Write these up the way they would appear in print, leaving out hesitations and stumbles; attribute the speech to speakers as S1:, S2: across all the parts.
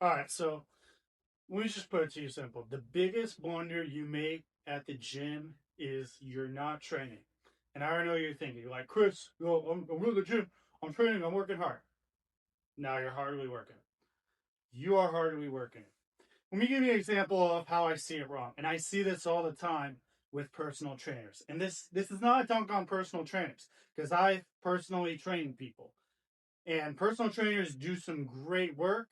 S1: All right, so let me just put it to you simple. The biggest blunder you make at the gym is you're not training. And I already know you're thinking, you're like, Chris, I'm going to the gym. I'm training. I'm working hard. Now you're hardly working. You are hardly working. Let me give you an example of how I see it wrong. And I see this all the time with personal trainers. And this is not a dunk on personal trainers because I personally train people. And personal trainers do some great work,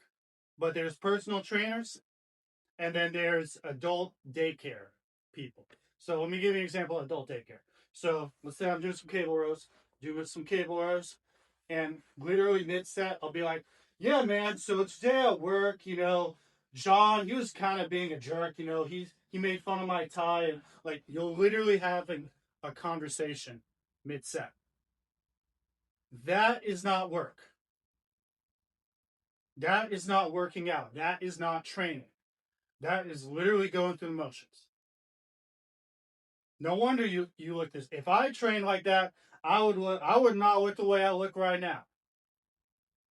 S1: but there's personal trainers and then there's adult daycare people. So let me give you an example of adult daycare. So let's say I'm doing some cable rows, and literally mid set, I'll be like, yeah, man, so today at work, John, he was kind of being a jerk, he made fun of my tie, and like you'll literally having a conversation mid set. That is not work. That is not working out. That is not training. That is literally going through the motions. No wonder you look this. If I trained like that, I would not look the way I look right now.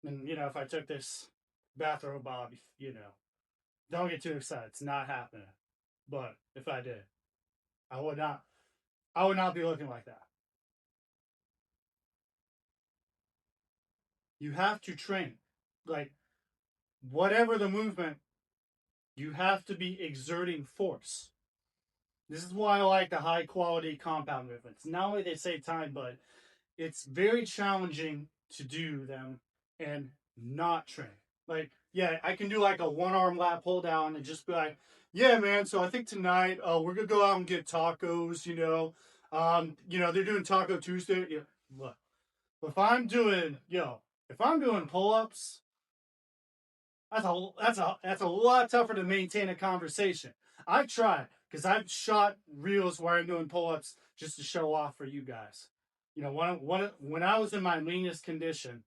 S1: And if I took this bathrobe off, don't get too excited. It's not happening. But if I did, I would not. I would not be looking like that. You have to train, like whatever the movement, you have to be exerting force. This is why I like the high quality compound movements. Not only they save time, but it's very challenging to do them and not train. Like, yeah, I can do like a one arm lat pull down and just be like, yeah, man. So I think tonight we're gonna go out and get tacos. They're doing Taco Tuesday. Yeah, look, if I'm doing if I'm doing pull ups, that's a lot tougher to maintain a conversation. I try because I've shot reels where I'm doing pull ups just to show off for you guys. When I was in my leanest condition,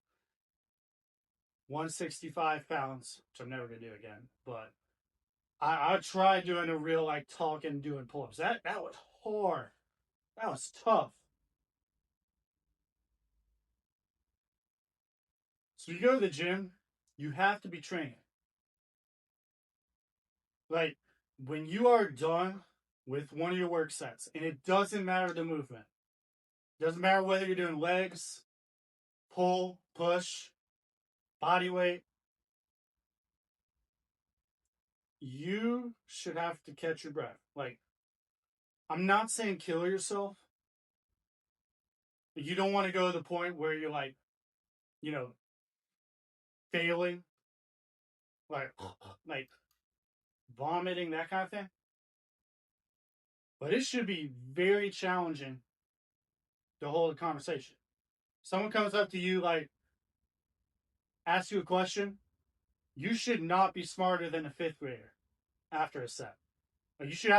S1: 165 pounds, which I'm never gonna do again, but I tried doing a real like talking, doing pull ups. That was hard. That was tough. So you go to the gym, you have to be training. Like when you are done with one of your work sets, and it doesn't matter the movement. Doesn't matter whether you're doing legs, pull, push, body weight. You should have to catch your breath. Like, I'm not saying kill yourself. You don't want to go to the point where you're like, you know, failing, like, like vomiting, that kind of thing. But it should be very challenging to hold a conversation. Someone comes up to you, like, asks you a question. You should not be smarter than a fifth grader after a set. Like, you should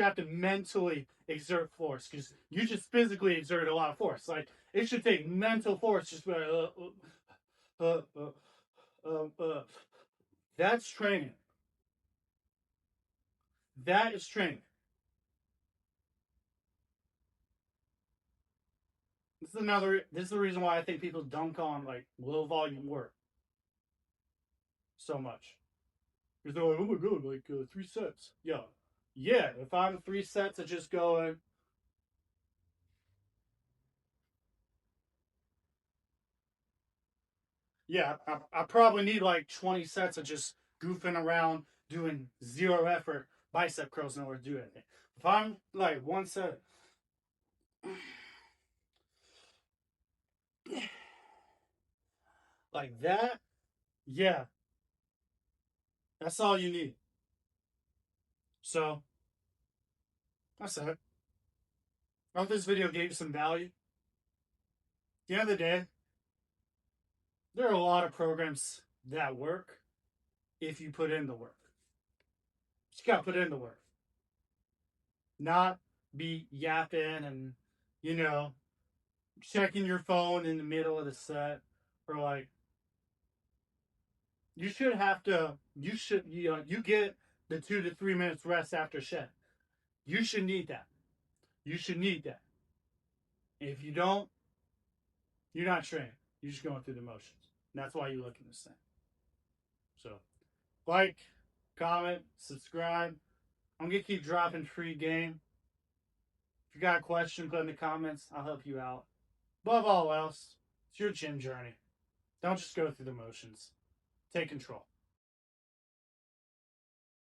S1: have to mentally exert force because you just physically exert a lot of force. Like it should take mental force. Just uh, uh, that's training. That is training. This is the reason why I think people dunk on like low volume work so much. Because they're like, oh my god, like 3 sets. Yeah. If I'm 3 sets of just going, yeah, I probably need like 20 sets of just goofing around, doing zero effort bicep curls in order to do anything. If I'm like one set, like that, yeah, that's all you need. So that's it. I hope this video gave you some value. At the end of the day, there are a lot of programs that work if you put in the work. You gotta put in the work, not be yapping and you know checking your phone in the middle of the set or like you should have to you get the 2 to 3 minutes rest after shed. You should need that. You should need that. If you don't, you're not trained. You're just going through the motions. And that's why you look in this thing. So Like, comment, subscribe. I'm going to keep dropping free game. If you got a question, put in the comments. I'll help you out. Above all else, it's your gym journey. Don't just go through the motions. Take control.